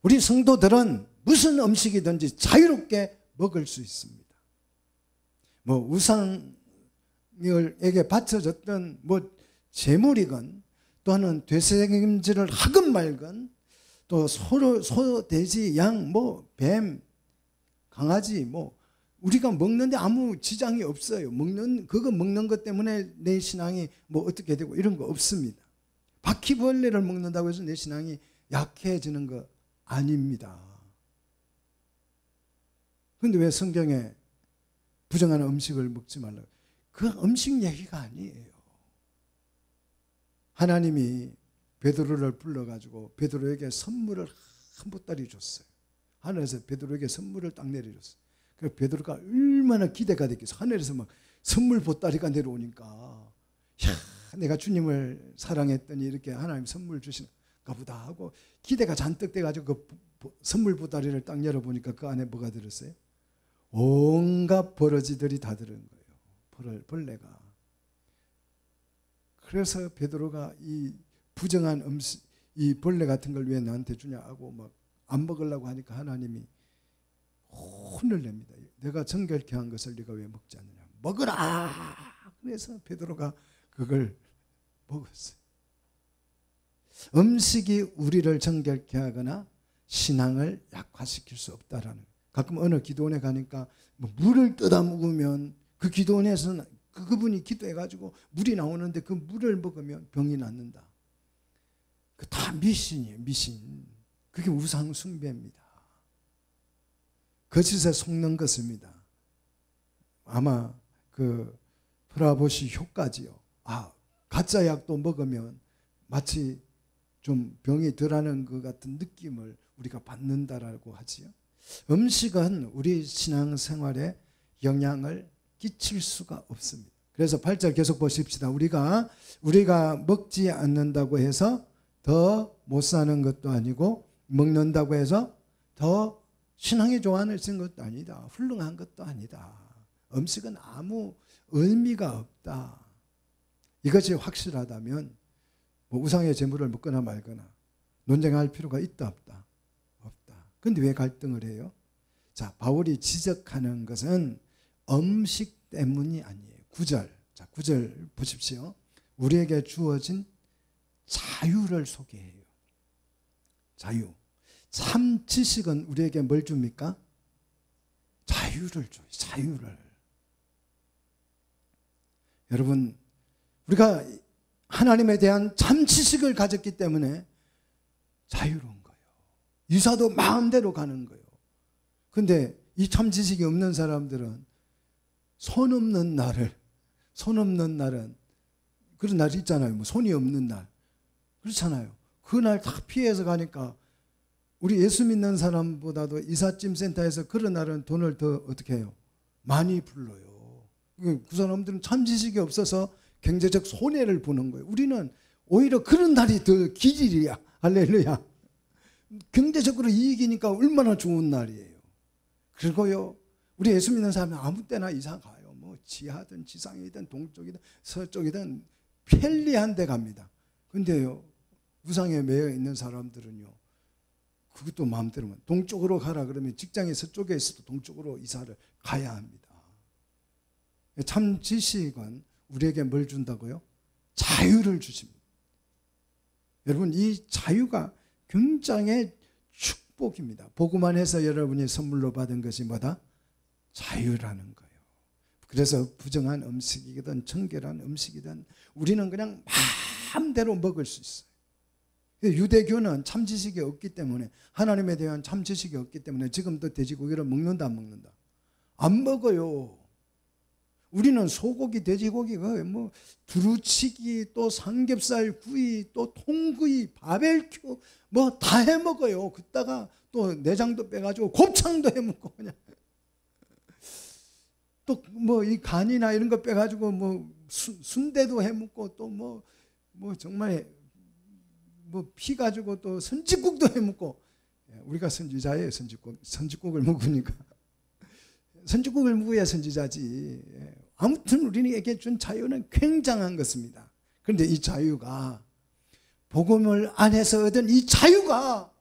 우리 성도들은 무슨 음식이든지 자유롭게 먹을 수 있습니다. 뭐 우상에게 바쳐졌던 뭐 재물이건 또는 되새김질을 하건 말건 또 소, 돼지, 양, 뭐 뱀, 강아지 뭐 우리가 먹는데 아무 지장이 없어요. 그거 먹는 것 때문에 내 신앙이 뭐 어떻게 되고 이런 거 없습니다. 바퀴벌레를 먹는다고 해서 내 신앙이 약해지는 거 아닙니다. 그런데 왜 성경에 부정한 음식을 먹지 말라고? 그 음식 얘기가 아니에요. 하나님이 베드로를 불러가지고 베드로에게 선물을 한 보따리 줬어요. 하늘에서 베드로에게 선물을 딱 내려줬어요. 그래서 베드로가 얼마나 기대가 됐겠어. 하늘에서 막 선물 보따리가 내려오니까, 야, 내가 주님을 사랑했더니 이렇게 하나님 선물 주시는가 보다 하고 기대가 잔뜩 돼가지고 그 선물 보따리를 딱 열어보니까 그 안에 뭐가 들었어요? 온갖 버러지들이 다 들은 거예요. 벌레가. 그래서 베드로가 이 부정한 음식, 이 벌레 같은 걸 왜 나한테 주냐 하고 막 안 먹으려고 하니까 하나님이 혼을 냅니다. 내가 정결케 한 것을 네가 왜 먹지 않느냐. 먹으라. 그래서 베드로가 그걸 먹었어요. 음식이 우리를 정결케 하거나 신앙을 약화시킬 수 없다라는 거예요. 가끔 어느 기도원에 가니까 뭐 물을 떠다 먹으면 그 기도원에서는 그분이 기도해가지고 물이 나오는데 그 물을 먹으면 병이 낫는다. 그 다 미신이에요. 미신. 그게 우상 숭배입니다. 거짓에 속는 것입니다. 아마 그 프라보시 효과지요. 가짜 약도 먹으면 마치 좀 병이 덜하는 것 같은 느낌을 우리가 받는다라고 하지요. 음식은 우리 신앙생활에 영향을 끼칠 수가 없습니다. 그래서 8절 계속 보십시다. 우리가 먹지 않는다고 해서 더 못 사는 것도 아니고 먹는다고 해서 더 신앙의 조안을 쓴 것도 아니다. 훌륭한 것도 아니다. 음식은 아무 의미가 없다. 이것이 확실하다면 뭐 우상의 제물을 먹거나 말거나 논쟁할 필요가 있다 없다? 없다. 그런데 왜 갈등을 해요? 자, 바울이 지적하는 것은 음식 때문이 아니에요. 9절. 자, 9절 보십시오. 우리에게 주어진 자유를 소개해요. 자유. 참 지식은 우리에게 뭘 줍니까? 자유를 줘요. 자유를. 여러분, 우리가 하나님에 대한 참 지식을 가졌기 때문에 자유로운 거예요. 유사도 마음대로 가는 거예요. 근데 이 참 지식이 없는 사람들은 손 없는 날은 그런 날이 있잖아요. 뭐 손이 없는 날. 그렇잖아요. 그날 다 피해서 가니까 우리 예수 믿는 사람보다도 이삿짐 센터에서 그런 날은 돈을 더 어떻게 해요? 많이 불러요. 그 사람들은 참 지식이 없어서 경제적 손해를 보는 거예요. 우리는 오히려 그런 날이 더 기질이야. 할렐루야. 경제적으로 이익이니까 얼마나 좋은 날이에요. 그리고요, 우리 예수 믿는 사람은 아무 때나 이사 가요. 뭐 지하든 지상이든 동쪽이든 서쪽이든 편리한 데 갑니다. 근데요, 우상에 매여 있는 사람들은요, 그것도 마음대로만 동쪽으로 가라 그러면 직장이 서쪽에 있어도 동쪽으로 이사를 가야 합니다. 참 지식은 우리에게 뭘 준다고요? 자유를 주십니다. 여러분, 이 자유가 굉장히 축복입니다. 보고만 해서 여러분이 선물로 받은 것이 뭐다? 자유라는 거예요. 그래서 부정한 음식이든 정결한 음식이든 우리는 그냥 마음대로 먹을 수 있어요. 유대교는 참 지식이 없기 때문에, 하나님에 대한 참 지식이 없기 때문에 지금도 돼지고기를 먹는다 안 먹는다? 안 먹어요. 우리는 소고기, 돼지고기, 뭐 두루치기, 또 삼겹살 구이, 또 통구이, 바베큐 뭐 다 해 먹어요. 그다가 또 내장도 빼가지고 곱창도 해 먹고 그냥 또 뭐 이 간이나 이런 거 빼가지고 뭐 순대도 해 먹고 또 뭐 정말 뭐 피 가지고 또 선지국도 해 먹고. 우리가 선지자예요. 선지국을 먹으니까. 선지국을 먹어야 선지자지. 아무튼 우리에게 준 자유는 굉장한 것입니다. 그런데 이 자유가, 복음을 안에서 얻은 이 자유가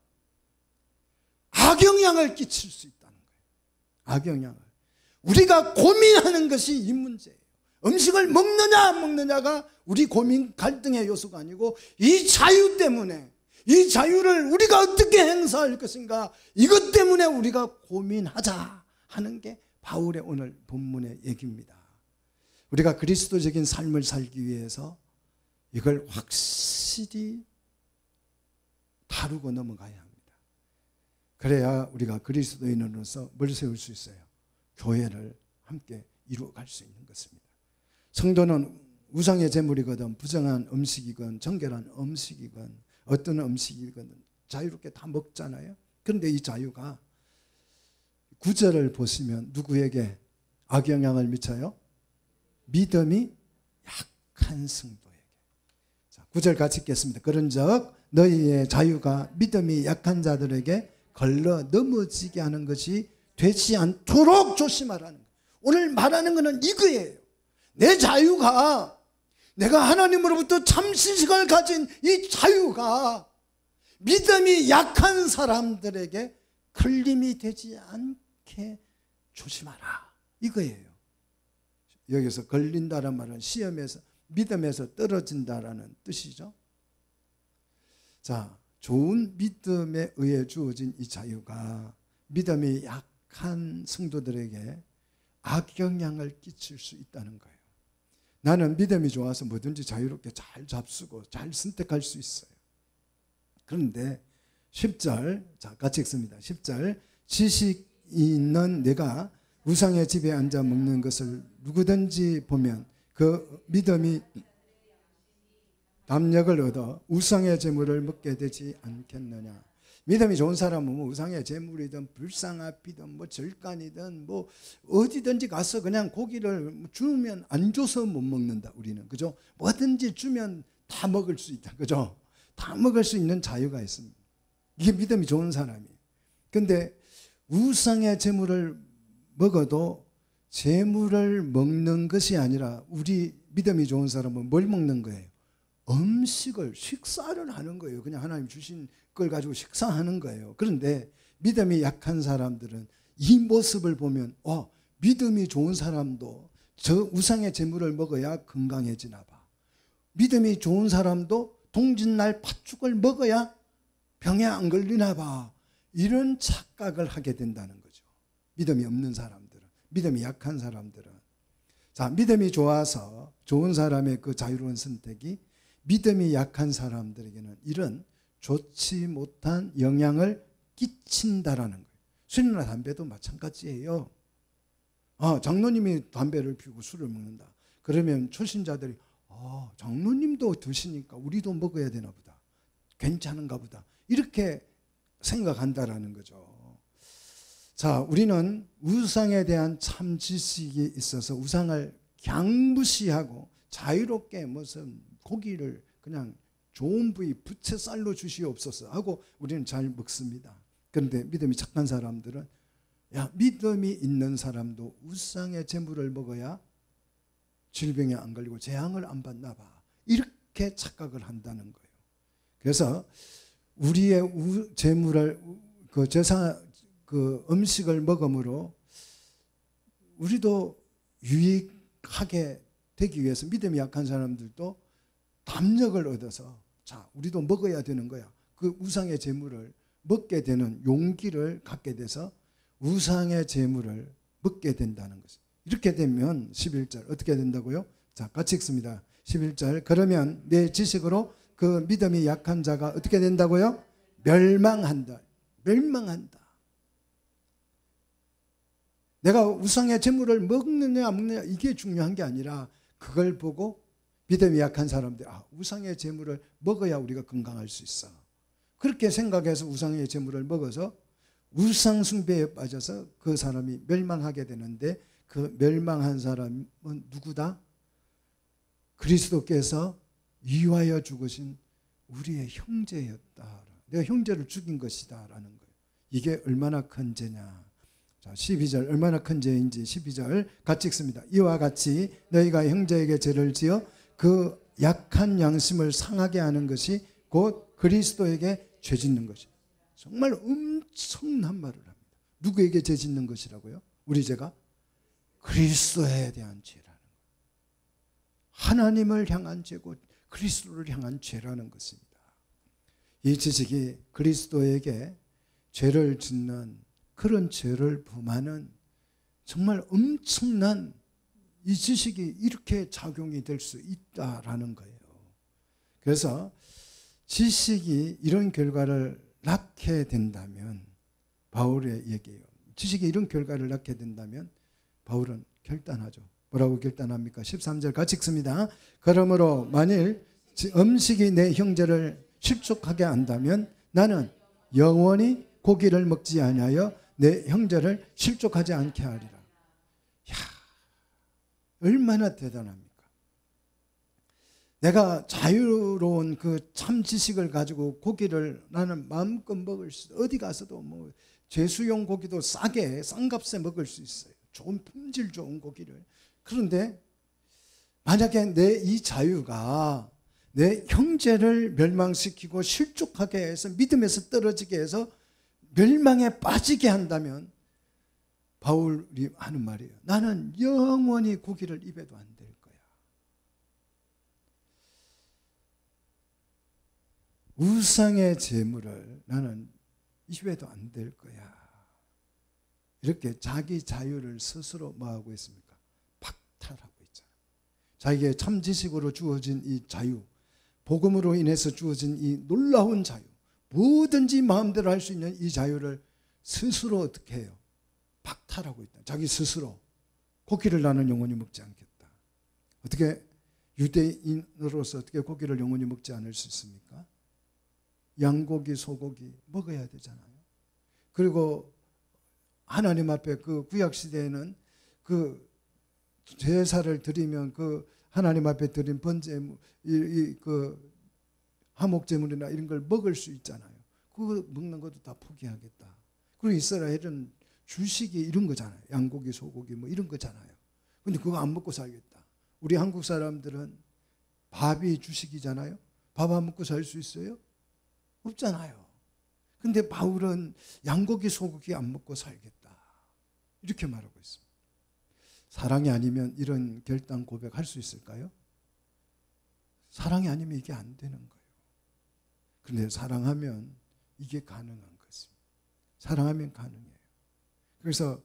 악영향을 끼칠 수 있다는 거예요. 악영향을. 우리가 고민하는 것이 이 문제예요. 음식을 먹느냐 안 먹느냐가 우리 고민 갈등의 요소가 아니고, 이 자유 때문에, 이 자유를 우리가 어떻게 행사할 것인가, 이것 때문에 우리가 고민하자 하는 게 바울의 오늘 본문의 얘기입니다. 우리가 그리스도적인 삶을 살기 위해서 이걸 확실히 다루고 넘어가야 합니다. 그래야 우리가 그리스도인으로서 뭘 세울 수 있어요? 교회를 함께 이루어갈 수 있는 것입니다. 성도는 우상의 제물이거든 부정한 음식이건 정결한 음식이건 어떤 음식이건 자유롭게 다 먹잖아요. 그런데 이 자유가 9절을 보시면 누구에게 악영향을 미쳐요? 믿음이 약한 성도에게. 자, 9절 같이 읽겠습니다. 그런즉 너희의 자유가 믿음이 약한 자들에게 걸러 넘어지게 하는 것이 되지 않도록 조심하라는 거예요. 오늘 말하는 것은 이거예요. 내 자유가 내가 하나님으로부터 참신식을 가진 이 자유가 믿음이 약한 사람들에게 걸림이 되지 않게 조심하라 이거예요. 여기서 걸린다는 말은 시험에서 믿음에서 떨어진다라는 뜻이죠. 자, 좋은 믿음에 의해 주어진 이 자유가 믿음이 약한 성도들에게 악영향을 끼칠 수 있다는 거예요. 나는 믿음이 좋아서 뭐든지 자유롭게 잘 잡수고 잘 선택할 수 있어요. 그런데 10절, 자 같이 읽습니다. 10절, 지식이 있는 내가 우상의 집에 앉아 먹는 것을 누구든지 보면 그 믿음이 담력을 얻어 우상의 재물을 먹게 되지 않겠느냐. 믿음이 좋은 사람은 뭐 우상의 재물이든 불상합이든 뭐 절간이든 뭐 어디든지 가서 그냥 고기를 주면 안 줘서 못 먹는다 우리는. 그죠? 뭐든지 주면 다 먹을 수 있다. 그죠? 다 먹을 수 있는 자유가 있습니다. 이게 믿음이 좋은 사람이. 근데 우상의 재물을 먹어도 재물을 먹는 것이 아니라 우리 믿음이 좋은 사람은 뭘 먹는 거예요? 음식을, 식사를 하는 거예요. 그냥 하나님 주신 걸 가지고 식사하는 거예요. 그런데 믿음이 약한 사람들은 이 모습을 보면 믿음이 좋은 사람도 저 우상의 재물을 먹어야 건강해지나 봐. 믿음이 좋은 사람도 동짓날 팥죽을 먹어야 병에 안 걸리나 봐. 이런 착각을 하게 된다는 거죠. 믿음이 없는 사람들은, 믿음이 약한 사람들은. 자, 믿음이 좋아서 좋은 사람의 그 자유로운 선택이 믿음이 약한 사람들에게는 이런 좋지 못한 영향을 끼친다라는 거예요. 술이나 담배도 마찬가지예요. 장로님이 담배를 피우고 술을 먹는다. 그러면 초신자들이 장로님도 드시니까 우리도 먹어야 되나 보다. 괜찮은가 보다. 이렇게 생각한다라는 거죠. 자, 우리는 우상에 대한 참 지식이 있어서 우상을 그냥 무시하고 자유롭게 무슨 고기를 그냥 좋은 부위 부채살로 주시옵소서 하고 우리는 잘 먹습니다. 그런데 믿음이 착한 사람들은 믿음이 있는 사람도 우상의 재물을 먹어야 질병에 안 걸리고 재앙을 안 받나 봐. 이렇게 착각을 한다는 거예요. 그래서 우리의 재물을 음식을 먹음으로 우리도 유익하게 되기 위해서 믿음이 약한 사람들도 담력을 얻어서 우리도 먹어야 되는 거야. 그 우상의 재물을 먹게 되는 용기를 갖게 돼서 우상의 재물을 먹게 된다는 것이죠. 이렇게 되면 11절 어떻게 된다고요? 자, 같이 읽습니다. 11절, 그러면 내 지식으로 그 믿음이 약한 자가 어떻게 된다고요? 멸망한다. 멸망한다. 내가 우상의 재물을 먹느냐 안 먹느냐 이게 중요한 게 아니라 그걸 보고 믿음이 약한 사람들, 우상의 재물을 먹어야 우리가 건강할 수 있어. 그렇게 생각해서 우상의 재물을 먹어서 우상 숭배에 빠져서 그 사람이 멸망하게 되는데 그 멸망한 사람은 누구다? 그리스도께서 위하여 죽으신 우리의 형제였다. 내가 형제를 죽인 것이다 라는 거예요. 이게 얼마나 큰 죄냐. 자, 12절 얼마나 큰 죄인지 12절 같이 읽습니다. 이와 같이 너희가 형제에게 죄를 지어 그 약한 양심을 상하게 하는 것이 곧 그리스도에게 죄 짓는 것이. 정말 엄청난 말을 합니다. 누구에게 죄 짓는 것이라고요? 우리 죄가 그리스도에 대한 죄라는 거예요. 하나님을 향한 죄고 그리스도를 향한 죄라는 것입니다. 이 지식이 그리스도에게 죄를 짓는 그런 죄를 범하는 정말 엄청난 이 지식이 이렇게 작용이 될 수 있다라는 거예요. 그래서 지식이 이런 결과를 낳게 된다면, 바울의 얘기예요. 지식이 이런 결과를 낳게 된다면 바울은 결단하죠. 뭐라고 결단합니까? 13절 같이 읽습니다. 그러므로 만일 음식이 내 형제를 실족하게 한다면 나는 영원히 고기를 먹지 아니하여 내 형제를 실족하지 않게 하리라. 야, 얼마나 대단합니까? 내가 자유로운 그 참 지식을 가지고 고기를 나는 마음껏 먹을 수 있어요. 어디 가서도 뭐 제수용 고기도 싸게 싼 값에 먹을 수 있어요. 좋은 품질 좋은 고기를. 그런데 만약에 내 이 자유가 내 형제를 멸망시키고 실족하게 해서 믿음에서 떨어지게 해서 멸망에 빠지게 한다면 바울이 하는 말이에요. 나는 영원히 고기를 입에도 안 댈 거야. 우상의 재물을 나는 입에도 안 댈 거야. 이렇게 자기 자유를 스스로 뭐하고 있습니까? 박탈하고 있잖아요. 자기의 참 지식으로 주어진 이 자유, 복음으로 인해서 주어진 이 놀라운 자유, 뭐든지 마음대로 할 수 있는 이 자유를 스스로 어떻게 해요? 박탈하고 있다. 자기 스스로 고기를 나는 영원히 먹지 않겠다. 어떻게 유대인으로서 어떻게 고기를 영원히 먹지 않을 수 있습니까? 양고기, 소고기 먹어야 되잖아요. 그리고 하나님 앞에 그 구약 시대에는 그 제사를 드리면 그 하나님 앞에 드린 번제물, 그 화목제물이나 이런 걸 먹을 수 있잖아요. 그거 먹는 것도 다 포기하겠다. 그리고 이스라엘은 주식이 이런 거잖아요. 양고기, 소고기 뭐 이런 거잖아요. 근데 그거 안 먹고 살겠다. 우리 한국 사람들은 밥이 주식이잖아요. 밥 안 먹고 살 수 있어요? 없잖아요. 근데 바울은 양고기, 소고기 안 먹고 살겠다. 이렇게 말하고 있습니다. 사랑이 아니면 이런 결단 고백할 수 있을까요? 사랑이 아니면 이게 안 되는 거예요. 그런데 사랑하면 이게 가능한 것입니다. 사랑하면 가능해요. 그래서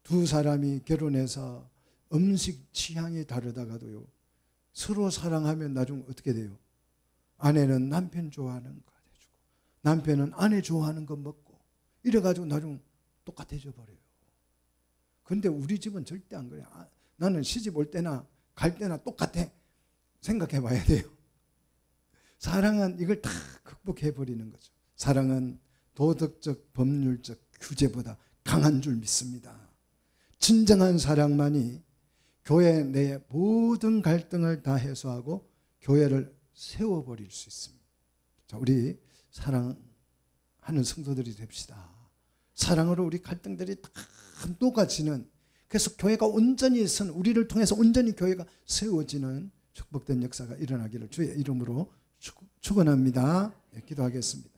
두 사람이 결혼해서 음식 취향이 다르다가도요, 서로 사랑하면 나중에 어떻게 돼요? 아내는 남편 좋아하는 거 해주고 남편은 아내 좋아하는 거 먹고 이래가지고 나중에 똑같아져 버려요. 그런데 우리 집은 절대 안 그래요. 나는 시집 올 때나 갈 때나 똑같아. 생각해 봐야 돼요. 사랑은 이걸 다 극복해 버리는 거죠. 사랑은 도덕적, 법률적 규제보다 강한 줄 믿습니다. 진정한 사랑만이 교회 내의 모든 갈등을 다 해소하고 교회를 세워버릴 수 있습니다. 자, 우리 사랑하는 성도들이 됩시다. 사랑으로 우리 갈등들이 다 녹아지는, 그래서 교회가 온전히 우리를 통해서 온전히 교회가 세워지는 축복된 역사가 일어나기를 주의 이름으로 축원합니다. 기도하겠습니다.